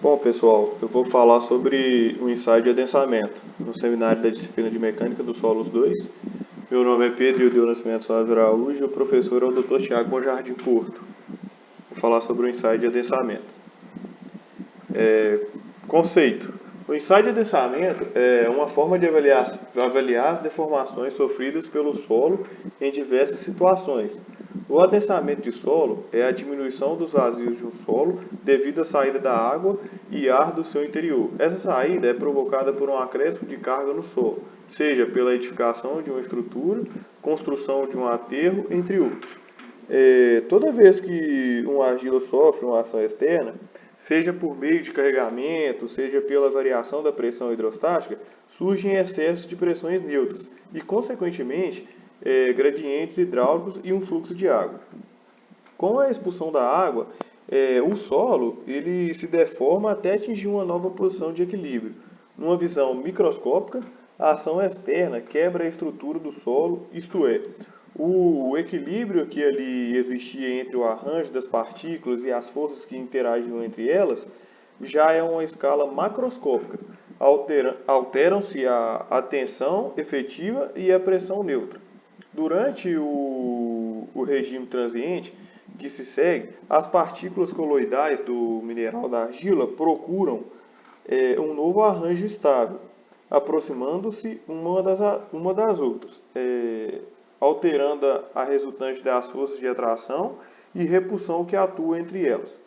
Bom, pessoal, eu vou falar sobre o ensaio de adensamento no seminário da disciplina de Mecânica dos Solos 2. Meu nome é Pedro Ildeu Nascimento Soares Araújo e o professor é o Dr. Tiago Monjardim Porto. Vou falar sobre o ensaio de adensamento. Conceito. O ensaio de adensamento é uma forma de avaliar as deformações sofridas pelo solo em diversas situações. O adensamento de solo é a diminuição dos vazios de um solo devido à saída da água e ar do seu interior. Essa saída é provocada por um acréscimo de carga no solo, seja pela edificação de uma estrutura, construção de um aterro, entre outros. Toda vez que uma argila sofre uma ação externa, seja por meio de carregamento, seja pela variação da pressão hidrostática, surgem excessos de pressões neutras e, consequentemente, gradientes hidráulicos e um fluxo de água. Com a expulsão da água, o solo ele se deforma até atingir uma nova posição de equilíbrio. Numa visão microscópica, a ação externa quebra a estrutura do solo, isto é, o equilíbrio que ali existia entre o arranjo das partículas e as forças que interagiam entre elas já é uma escala macroscópica. Alteram-se a tensão efetiva e a pressão neutra. Durante o regime transiente que se segue, as partículas coloidais do mineral da argila procuram um novo arranjo estável, aproximando-se uma das outras, alterando a resultante das forças de atração e repulsão que atuam entre elas.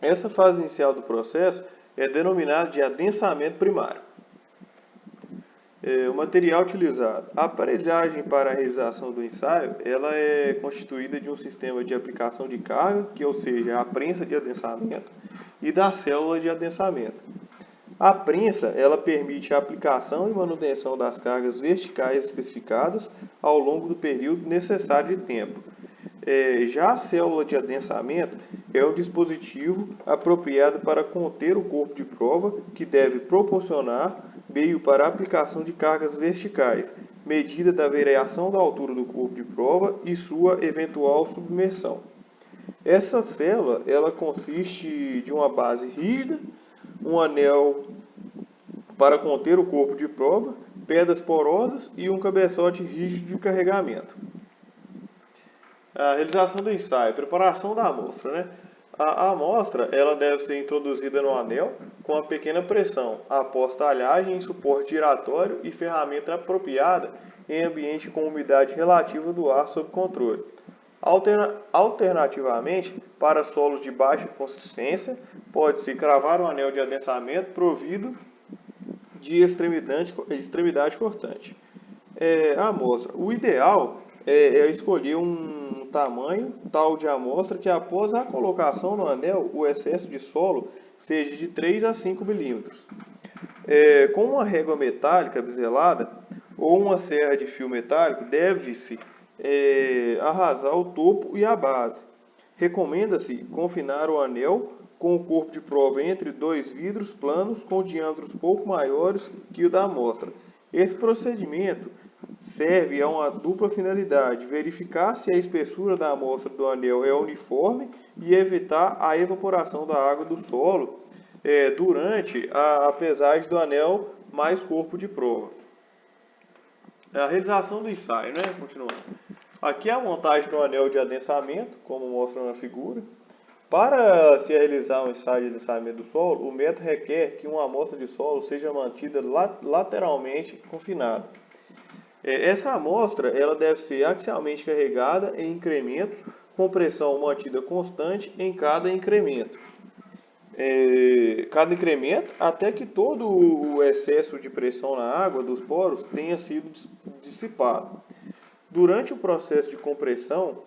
Essa fase inicial do processo é denominada de adensamento primário. O material utilizado. A aparelhagem para a realização do ensaio, ela é constituída de um sistema de aplicação de carga, que ou seja, a prensa de adensamento, e da célula de adensamento. A prensa, ela permite a aplicação e manutenção das cargas verticais especificadas ao longo do período necessário de tempo. Já a célula de adensamento é um dispositivo apropriado para conter o corpo de prova, que deve proporcionar meio para a aplicação de cargas verticais, medida da variação da altura do corpo de prova e sua eventual submersão. Essa célula ela consiste de uma base rígida, um anel para conter o corpo de prova, pedras porosas e um cabeçote rígido de carregamento. A realização do ensaio, preparação da amostra, né? A amostra ela deve ser introduzida no anel com uma pequena pressão, após talhagem em suporte giratório e ferramenta apropriada em ambiente com umidade relativa do ar sob controle. Alternativamente, para solos de baixa consistência, pode-se cravar um anel de adensamento provido de extremidade cortante. A amostra. O ideal é escolher um tamanho tal de amostra que após a colocação no anel, o excesso de solo seja de 3 a 5 milímetros. Com uma régua metálica biselada ou uma serra de fio metálico, deve-se arrasar o topo e a base. Recomenda-se confinar o anel com o corpo de prova entre dois vidros planos com diâmetros pouco maiores que o da amostra. Esse procedimento serve a uma dupla finalidade: verificar se a espessura da amostra do anel é uniforme e evitar a evaporação da água do solo durante a pesagem do anel mais corpo de prova. A realização do ensaio, né? Continuando. Aqui é a montagem do anel de adensamento, como mostra na figura. Para se realizar um ensaio de adensamento do solo, o método requer que uma amostra de solo seja mantida lateralmente confinada. Essa amostra ela deve ser axialmente carregada em incrementos com pressão mantida constante em cada incremento. Até que todo o excesso de pressão na água dos poros tenha sido dissipado. Durante o processo de compressão,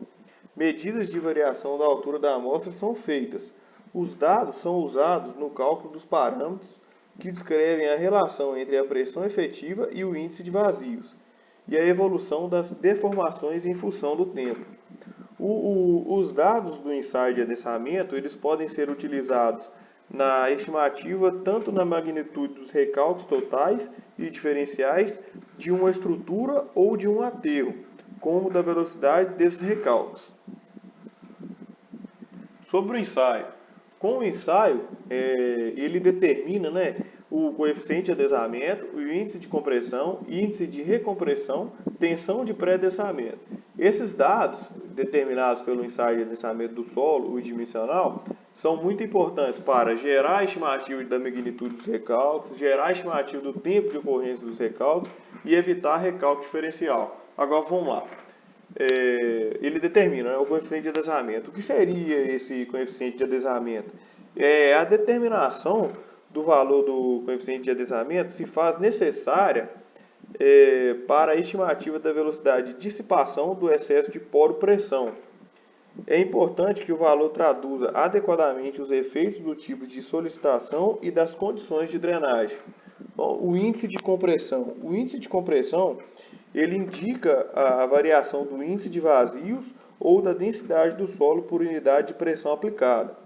medidas de variação da altura da amostra são feitas. Os dados são usados no cálculo dos parâmetros que descrevem a relação entre a pressão efetiva e o índice de vazios, e a evolução das deformações em função do tempo. Os dados do ensaio de adensamento eles podem ser utilizados na estimativa tanto na magnitude dos recalques totais e diferenciais de uma estrutura ou de um aterro, como da velocidade desses recalques. Sobre o ensaio, Com o ensaio, ele determina, né, o coeficiente de adensamento, o índice de compressão, índice de recompressão, tensão de pré-adensamento. Esses dados, determinados pelo ensaio de adensamento do solo dimensional, são muito importantes para gerar a estimativa da magnitude dos recalques, gerar a estimativa do tempo de ocorrência dos recalques e evitar recalque diferencial. Agora vamos lá. Ele determina, né, o coeficiente de adensamento. O que seria esse coeficiente de adensamento? A determinação do valor do coeficiente de adensamento se faz necessária para a estimativa da velocidade de dissipação do excesso de poro-pressão. É importante que o valor traduza adequadamente os efeitos do tipo de solicitação e das condições de drenagem. Bom, o índice de compressão. O índice de compressão ele indica a variação do índice de vazios ou da densidade do solo por unidade de pressão aplicada.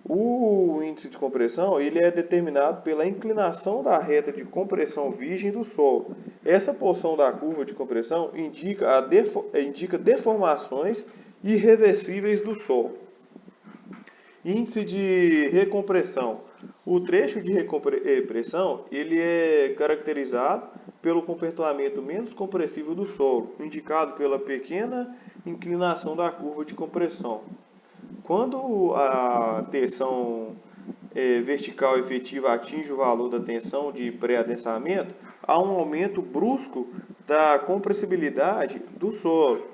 O índice de compressão ele é determinado pela inclinação da reta de compressão virgem do solo. Essa porção da curva de compressão indica deformações irreversíveis do solo. Índice de recompressão. O trecho de recompressão ele é caracterizado pelo comportamento menos compressivo do solo, indicado pela pequena inclinação da curva de compressão. Quando a tensão vertical efetiva atinge o valor da tensão de pré-adensamento, há um aumento brusco da compressibilidade do solo,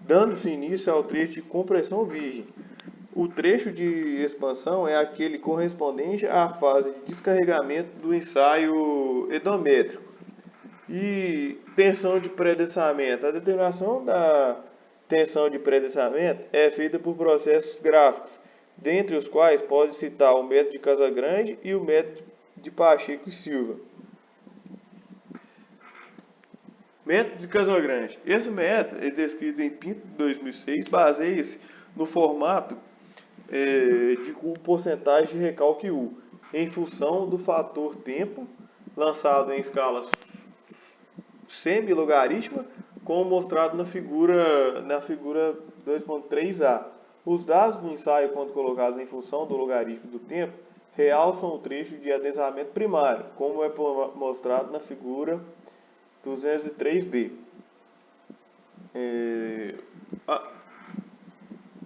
dando-se início ao trecho de compressão virgem. O trecho de expansão é aquele correspondente à fase de descarregamento do ensaio edométrico. E tensão de pré-adensamento. A determinação da tensão de pré-adensamento é feita por processos gráficos, dentre os quais pode citar o método de Casagrande e o método de Pacheco e Silva. Método de Casagrande. Esse método é descrito em Pinto de 2006, baseia-se no formato de porcentagem de recalque U, em função do fator tempo, lançado em escala semi-logarítmica, como mostrado na figura 2.3a. Os dados do ensaio, quando colocados em função do logaritmo do tempo, realçam o trecho de adensamento primário, como é mostrado na figura 203b.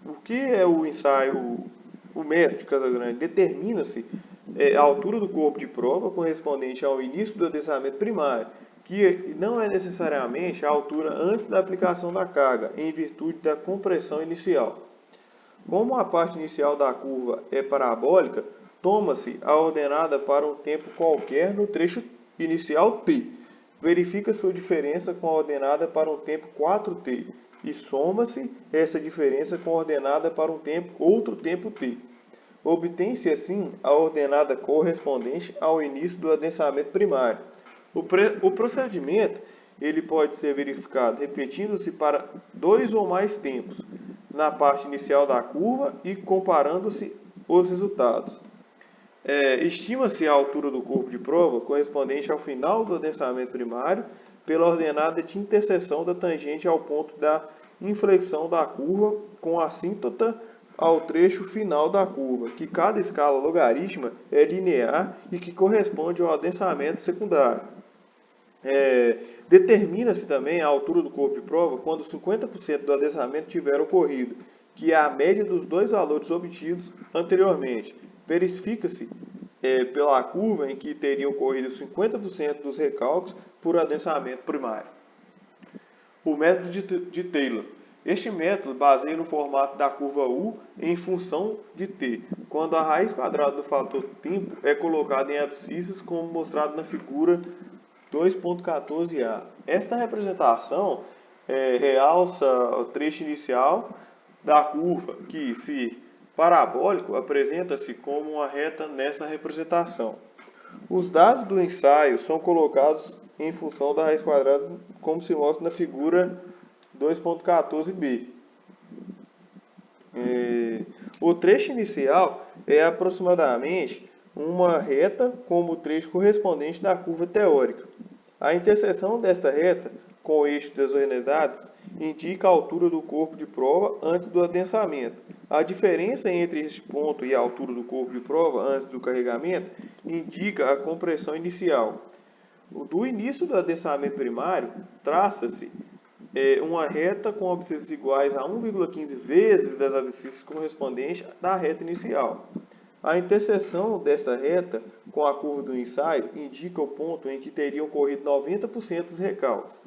O que é o ensaio? O método de Casagrande determina-se a altura do corpo de prova correspondente ao início do adensamento primário, que não é necessariamente a altura antes da aplicação da carga, em virtude da compressão inicial. Como a parte inicial da curva é parabólica, toma-se a ordenada para um tempo qualquer no trecho inicial t. Verifica sua diferença com a ordenada para um tempo 4t e soma-se essa diferença com a ordenada para um outro tempo t. Obtém-se assim a ordenada correspondente ao início do adensamento primário. O procedimento ele pode ser verificado repetindo-se para 2 ou mais tempos na parte inicial da curva e comparando-se os resultados. Estima-se a altura do corpo de prova correspondente ao final do adensamento primário pela ordenada de interseção da tangente ao ponto da inflexão da curva com assíntota ao trecho final da curva, que cada escala logarítmica é linear e que corresponde ao adensamento secundário. Determina-se também a altura do corpo de prova quando 50% do adensamento tiver ocorrido, que é a média dos dois valores obtidos anteriormente. Verifica-se pela curva em que teriam ocorrido 50% dos recalques por adensamento primário. O método de Taylor. Este método baseia no formato da curva U em função de t, quando a raiz quadrada do fator tempo é colocada em abscissas, como mostrado na figura 2.14a. Esta representação realça o trecho inicial da curva, que, se parabólico, apresenta-se como uma reta nessa representação. Os dados do ensaio são colocados em função da raiz quadrada, como se mostra na figura 2.14b. O trecho inicial é aproximadamente uma reta como o trecho correspondente da curva teórica. A interseção desta reta com o eixo das unidades indica a altura do corpo de prova antes do adensamento. A diferença entre este ponto e a altura do corpo de prova antes do carregamento indica a compressão inicial. Do início do adensamento primário, traça-se uma reta com abscissas iguais a 1,15 vezes das abscissas correspondentes da reta inicial. A interseção desta reta com a curva do ensaio indica o ponto em que teriam ocorrido 90% dos recalques.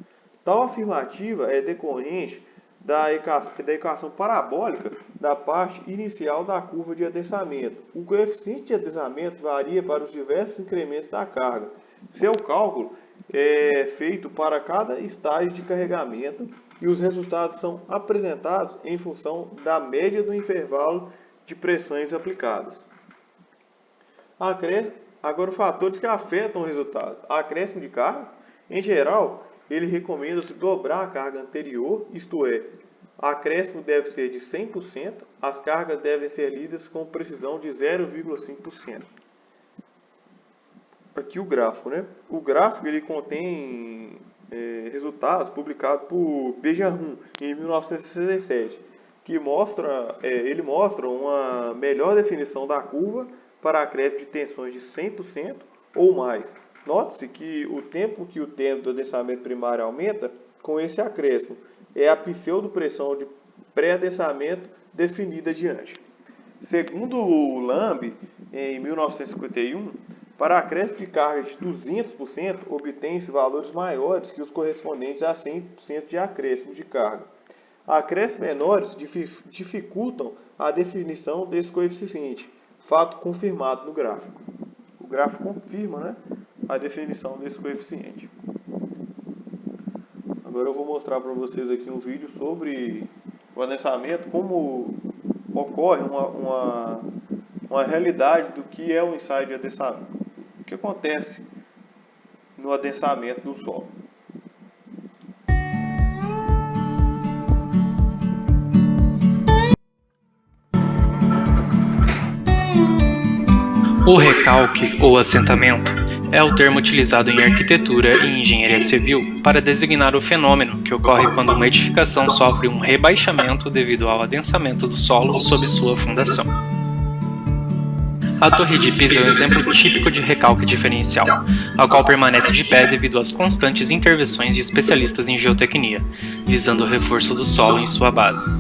Tal afirmativa é decorrente da equação parabólica da parte inicial da curva de adensamento. O coeficiente de adensamento varia para os diversos incrementos da carga. Seu cálculo é feito para cada estágio de carregamento e os resultados são apresentados em função da média do intervalo de pressões aplicadas. Agora, os fatores que afetam o resultado. Acréscimo de carga. Em geral, ele recomenda-se dobrar a carga anterior, isto é, o acréscimo deve ser de 100%, as cargas devem ser lidas com precisão de 0,5%. Aqui o gráfico, né? O gráfico ele contém resultados publicados por Bejarun em 1967, que mostra uma melhor definição da curva para acréscimo de tensões de 100% ou mais. Note-se que o tempo do adensamento primário aumenta com esse acréscimo. É a pseudopressão de pré-adensamento definida adiante. Segundo o Lamb, em 1951, para acréscimo de carga de 200%, obtém-se valores maiores que os correspondentes a 100% de acréscimo de carga. Acréscimos menores dificultam a definição desse coeficiente, fato confirmado no gráfico. O gráfico confirma, né, a definição desse coeficiente. Agora eu vou mostrar para vocês aqui um vídeo sobre o adensamento, como ocorre uma realidade do que é o ensaio de adensamento. O que acontece no adensamento do solo. O recalque ou assentamento é o termo utilizado em arquitetura e engenharia civil para designar o fenômeno que ocorre quando uma edificação sofre um rebaixamento devido ao adensamento do solo sob sua fundação. A Torre de Pisa é um exemplo típico de recalque diferencial, a qual permanece de pé devido às constantes intervenções de especialistas em geotecnia, visando o reforço do solo em sua base.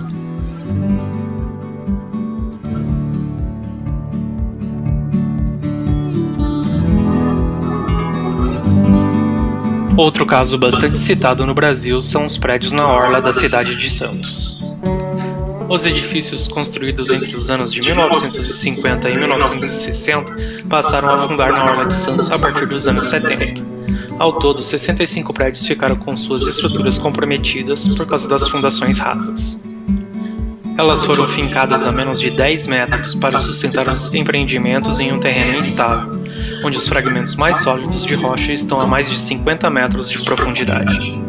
Outro caso bastante citado no Brasil são os prédios na orla da cidade de Santos. Os edifícios construídos entre os anos de 1950 e 1960 passaram a afundar na orla de Santos a partir dos anos 70. Ao todo, 65 prédios ficaram com suas estruturas comprometidas por causa das fundações rasas. Elas foram fincadas a menos de 10 metros para sustentar os empreendimentos em um terreno instável, onde os fragmentos mais sólidos de rocha estão a mais de 50 metros de profundidade.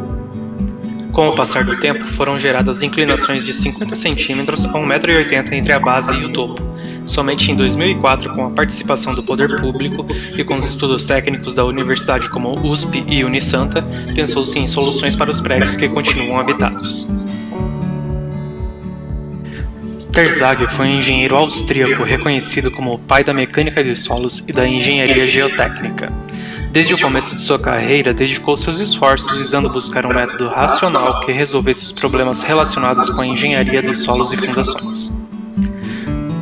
Com o passar do tempo, foram geradas inclinações de 50 centímetros a 1,80 m entre a base e o topo. Somente em 2004, com a participação do poder público e com os estudos técnicos da universidade como USP e Unisanta, pensou-se em soluções para os prédios que continuam habitados. Terzaghi foi um engenheiro austríaco reconhecido como o pai da mecânica de solos e da engenharia geotécnica. Desde o começo de sua carreira, dedicou seus esforços visando buscar um método racional que resolvesse os problemas relacionados com a engenharia dos solos e fundações.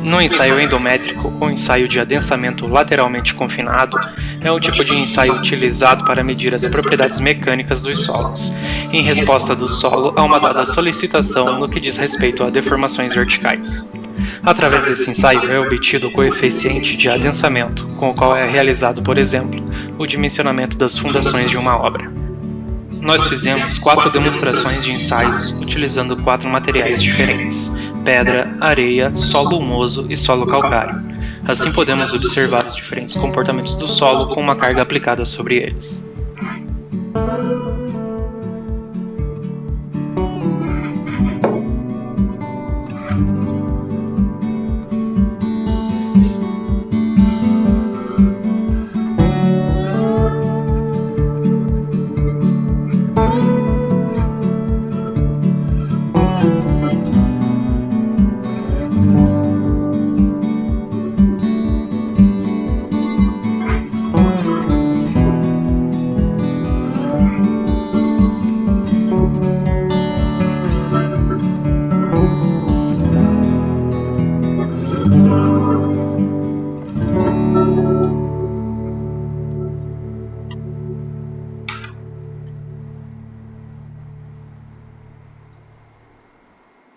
No ensaio endométrico, ou ensaio de adensamento lateralmente confinado, é o tipo de ensaio utilizado para medir as propriedades mecânicas dos solos, em resposta do solo a uma dada solicitação no que diz respeito a deformações verticais. Através desse ensaio é obtido o coeficiente de adensamento, com o qual é realizado, por exemplo, o dimensionamento das fundações de uma obra. Nós fizemos 4 demonstrações de ensaios utilizando 4 materiais diferentes: pedra, areia, solo humoso e solo calcário. Assim podemos observar os diferentes comportamentos do solo com uma carga aplicada sobre eles.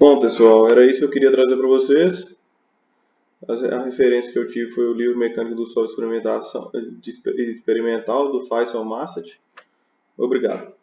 Bom, pessoal, era isso que eu queria trazer para vocês. A referência que eu tive foi o livro Mecânica do Solo Experimental do Faisal Massad. Obrigado.